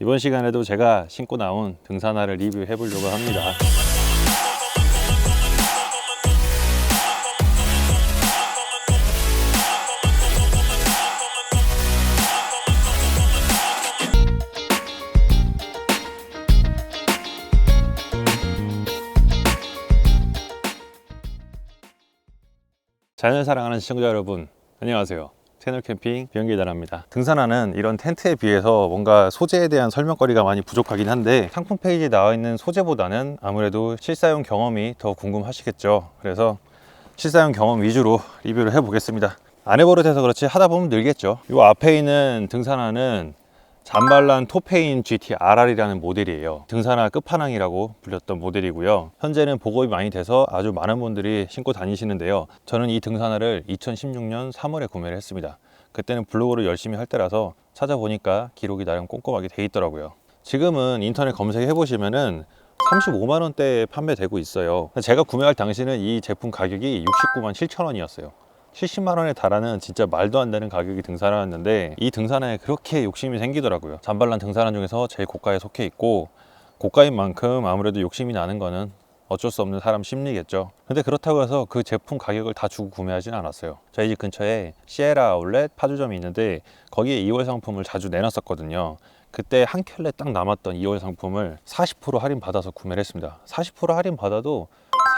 이번 시간에도 제가 신고 나온 등산화를 리뷰해 보려고 합니다. 자연을 사랑하는 시청자 여러분, 안녕하세요. 채널 캠핑 비영길다랍니다. 등산화는 이런 텐트에 비해서 뭔가 소재에 대한 설명거리가 많이 부족하긴 한데 상품 페이지에 나와 있는 소재보다는 아무래도 실사용 경험이 더 궁금하시겠죠. 그래서 실사용 경험 위주로 리뷰를 해보겠습니다. 안 해버릇해서 그렇지 하다 보면 늘겠죠. 이 앞에 있는 등산화는 잠발란 토페인 GT RR이라는 모델이에요. 등산화 끝판왕이라고 불렸던 모델이고요. 현재는 보급이 많이 돼서 아주 많은 분들이 신고 다니시는데요. 저는 이 등산화를 2016년 3월에 구매를 했습니다. 그때는 블로그를 열심히 할 때라서 찾아보니까 기록이 나름 꼼꼼하게 돼 있더라고요. 지금은 인터넷 검색해 보시면은 35만 원대에 판매되고 있어요. 제가 구매할 당시는 이 제품 가격이 69만 7천 원이었어요. 70만 원에 달하는 진짜 말도 안 되는 가격이 등산화였는데 이 등산화에 그렇게 욕심이 생기더라고요. 잠발란 등산화 중에서 제일 고가에 속해 있고 고가인 만큼 아무래도 욕심이 나는 거는 어쩔 수 없는 사람 심리겠죠. 근데 그렇다고 해서 그 제품 가격을 다 주고 구매하지는 않았어요. 저희 집 근처에 시에라 아울렛 파주점이 있는데 거기에 2월 상품을 자주 내놨었거든요. 그때 한 켤레 딱 남았던 2월 상품을 40% 할인 받아서 구매를 했습니다. 40% 할인 받아도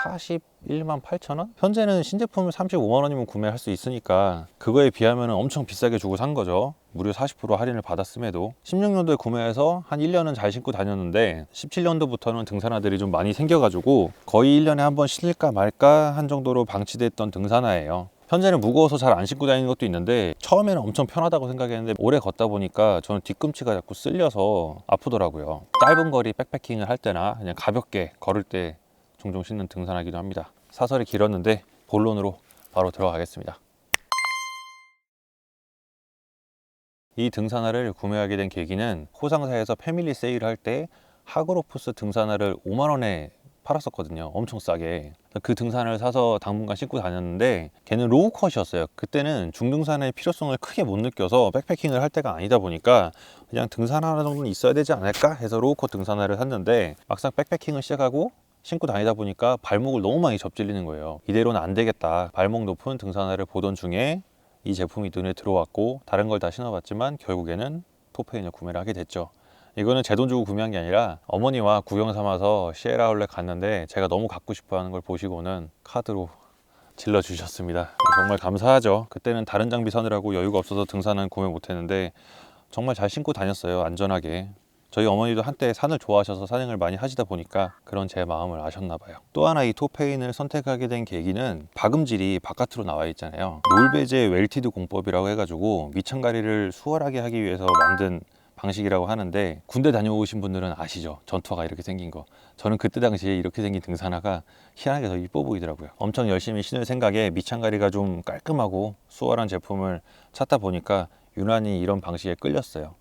41만 8천 원? 현재는 신제품을 35만 원이면 구매할 수 있으니까 그거에 비하면 엄청 비싸게 주고 산 거죠. 무려 40% 할인을 받았음에도 16년도에 구매해서 한 1년은 잘 신고 다녔는데 17년도부터는 등산화들이 좀 많이 생겨가지고 거의 1년에 한 번 신을까 말까 한 정도로 방치됐던 등산화예요. 현재는 무거워서 잘 안 신고 다니는 것도 있는데 처음에는 엄청 편하다고 생각했는데 오래 걷다 보니까 저는 뒤꿈치가 자꾸 쓸려서 아프더라고요. 짧은 거리 백패킹을 할 때나 그냥 가볍게 걸을 때 종종 신는 등산화이기도 합니다. 사설이 길었는데 본론으로 바로 들어가겠습니다. 이 등산화를 구매하게 된 계기는 호상사에서 패밀리 세일을 할 때 하그로프스 등산화를 5만 원에 팔았었거든요. 엄청 싸게. 그 등산화를 사서 당분간 신고 다녔는데 걔는 로우컷이었어요. 그때는 중등산의 필요성을 크게 못 느껴서 백패킹을 할 때가 아니다 보니까 그냥 등산화 하나 정도는 있어야 되지 않을까 해서 로우컷 등산화를 샀는데 막상 백패킹을 시작하고 신고 다니다 보니까 발목을 너무 많이 접질리는 거예요. 이대로는 안 되겠다. 발목 높은 등산화를 보던 중에 이 제품이 눈에 들어왔고 다른 걸 다 신어봤지만 결국에는 토페인을 구매를 하게 됐죠. 이거는 제 돈 주고 구매한 게 아니라 어머니와 구경 삼아서 시에라 아울렛 갔는데 제가 너무 갖고 싶어 하는 걸 보시고는 카드로 질러 주셨습니다. 정말 감사하죠. 그때는 다른 장비 사느라고 여유가 없어서 등산은 구매 못했는데 정말 잘 신고 다녔어요. 안전하게. 저희 어머니도 한때 산을 좋아하셔서 산행을 많이 하시다 보니까 그런 제 마음을 아셨나 봐요. 또 하나 이 토페인을 선택하게 된 계기는 박음질이 바깥으로 나와 있잖아요. 놀배제 웰티드 공법이라고 해가지고 밑창가리를 수월하게 하기 위해서 만든 방식이라고 하는데 군대 다녀오신 분들은 아시죠? 전투화가 이렇게 생긴 거. 저는 그때 당시에 이렇게 생긴 등산화가 희한하게 더 이뻐 보이더라고요. 엄청 열심히 신을 생각에 밑창가리가 좀 깔끔하고 수월한 제품을 찾다 보니까 유난히 이런 방식에 끌렸어요.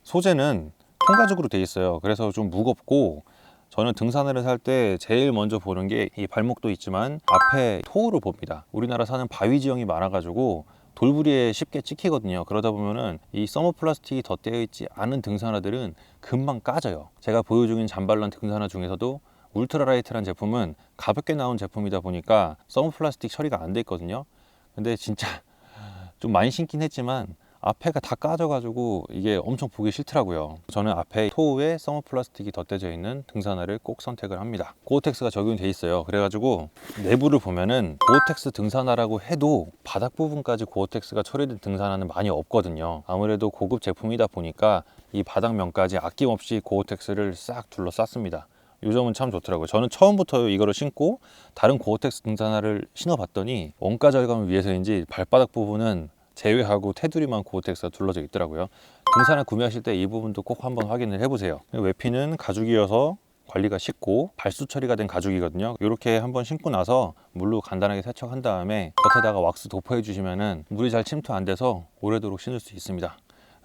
소재는 통가죽으로 되어 있어요. 그래서 좀 무겁고 저는 등산화를 살 때 제일 먼저 보는 게 이 발목도 있지만 앞에 토우를 봅니다. 우리나라 사는 바위 지형이 많아가지고 돌부리에 쉽게 찍히거든요. 그러다 보면은 이 서머 플라스틱이 덧대어 있지 않은 등산화들은 금방 까져요. 제가 보유 중인 잠발란 등산화 중에서도 울트라라이트란 제품은 가볍게 나온 제품이다 보니까 서머 플라스틱 처리가 안 돼 있거든요. 근데 진짜 좀 많이 신긴 했지만 앞에가 다 까져가지고 이게 엄청 보기 싫더라고요. 저는 앞에 토우에 서머 플라스틱이 덧대져 있는 등산화를 꼭 선택을 합니다. 고어텍스가 적용이 돼 있어요. 그래가지고 내부를 보면은 고어텍스 등산화라고 해도 바닥 부분까지 고어텍스가 처리된 등산화는 많이 없거든요. 아무래도 고급 제품이다 보니까 이 바닥면까지 아낌없이 고어텍스를 싹 둘러쌌습니다. 이 점은 참 좋더라고요. 저는 처음부터 이거를 신고 다른 고어텍스 등산화를 신어봤더니 원가 절감을 위해서인지 발바닥 부분은 제외하고 테두리만 고어텍스가 둘러져 있더라고요. 등산화 구매하실 때 이 부분도 꼭 한번 확인을 해보세요. 외피는 가죽이어서 관리가 쉽고 발수 처리가 된 가죽이거든요. 이렇게 한번 신고 나서 물로 간단하게 세척한 다음에 겉에다가 왁스 도포해 주시면은 물이 잘 침투 안 돼서 오래도록 신을 수 있습니다.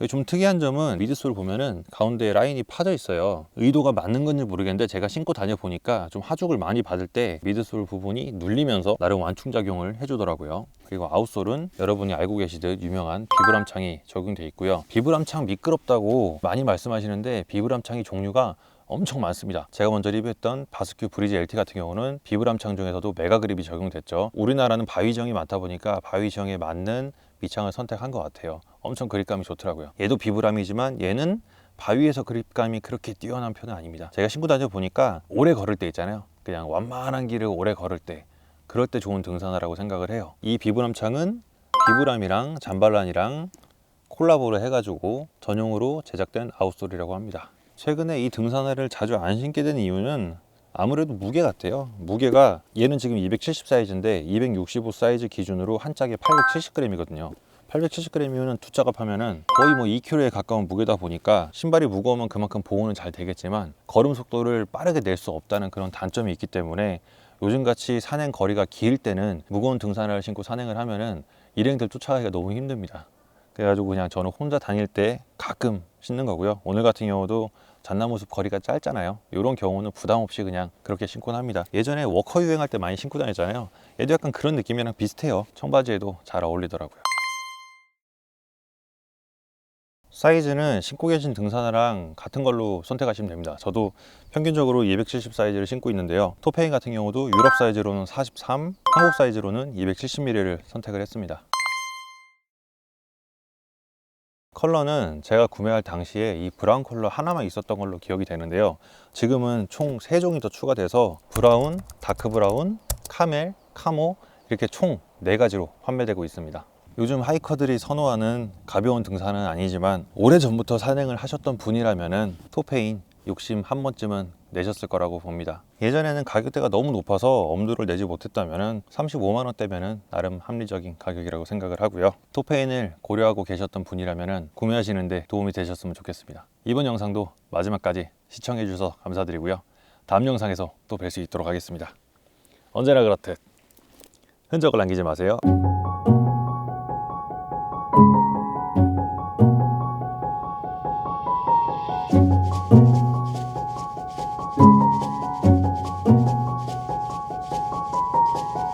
좀 특이한 점은 미드솔 보면은 가운데 라인이 파져 있어요. 의도가 맞는 건지 모르겠는데 제가 신고 다녀보니까 좀 하죽을 많이 받을 때 미드솔 부분이 눌리면서 나름 완충작용을 해주더라고요. 그리고 아웃솔은 여러분이 알고 계시듯 유명한 비브람창이 적용되어 있고요. 비브람창 미끄럽다고 많이 말씀하시는데 비브람창이 종류가 엄청 많습니다. 제가 먼저 리뷰했던 바스큐 브리지 LT 같은 경우는 비브람창 중에서도 메가그립이 적용됐죠. 우리나라는 바위정이 많다 보니까 바위정에 맞는 밑창을 선택한 것 같아요. 엄청 그립감이 좋더라고요. 얘도 비브람이지만 얘는 바위에서 그립감이 그렇게 뛰어난 편은 아닙니다. 제가 신고 다녀 보니까 오래 걸을 때 있잖아요. 그냥 완만한 길을 오래 걸을 때, 그럴 때 좋은 등산화라고 생각을 해요. 이 비브람창은 비브람이랑 잠발란이랑 콜라보를 해가지고 전용으로 제작된 아웃솔이라고 합니다. 최근에 이 등산화를 자주 안 신게 된 이유는 아무래도 무게 같아요. 무게가 얘는 지금 270 사이즈인데 265 사이즈 기준으로 한 짝에 870g이거든요. 870g이면 두 짝 합하면은 거의 뭐 2kg에 가까운 무게다 보니까 신발이 무거우면 그만큼 보호는 잘 되겠지만 걸음 속도를 빠르게 낼 수 없다는 그런 단점이 있기 때문에 요즘같이 산행 거리가 길 때는 무거운 등산화를 신고 산행을 하면은 일행들 쫓아가기가 너무 힘듭니다. 그래가지고 그냥 저는 혼자 다닐 때 가끔 신는 거고요. 오늘 같은 경우도 잣나무숲 거리가 짧잖아요. 이런 경우는 부담 없이 그냥 그렇게 신곤 합니다. 예전에 워커 유행할 때 많이 신고 다녔잖아요. 얘도 약간 그런 느낌이랑 비슷해요. 청바지에도 잘 어울리더라고요. 사이즈는 신고 계신 등산화랑 같은 걸로 선택하시면 됩니다. 저도 평균적으로 270 사이즈를 신고 있는데요. 토페인 같은 경우도 유럽 사이즈로는 43, 한국 사이즈로는 270mm를 선택을 했습니다. 컬러는 제가 구매할 당시에 이 브라운 컬러 하나만 있었던 걸로 기억이 되는데요. 지금은 총 3종이 더 추가돼서 브라운, 다크 브라운, 카멜, 카모 이렇게 총 4가지로 판매되고 있습니다. 요즘 하이커들이 선호하는 가벼운 등산은 아니지만 오래전부터 산행을 하셨던 분이라면 토페인 욕심 한 번쯤은 내셨을 거라고 봅니다. 예전에는 가격대가 너무 높아서 엄두를 내지 못했다면 35만 원대면 나름 합리적인 가격이라고 생각을 하고요. 토페인을 고려하고 계셨던 분이라면 구매하시는데 도움이 되셨으면 좋겠습니다. 이번 영상도 마지막까지 시청해 주셔서 감사드리고요. 다음 영상에서 또 뵐 수 있도록 하겠습니다. 언제나 그렇듯 흔적을 남기지 마세요.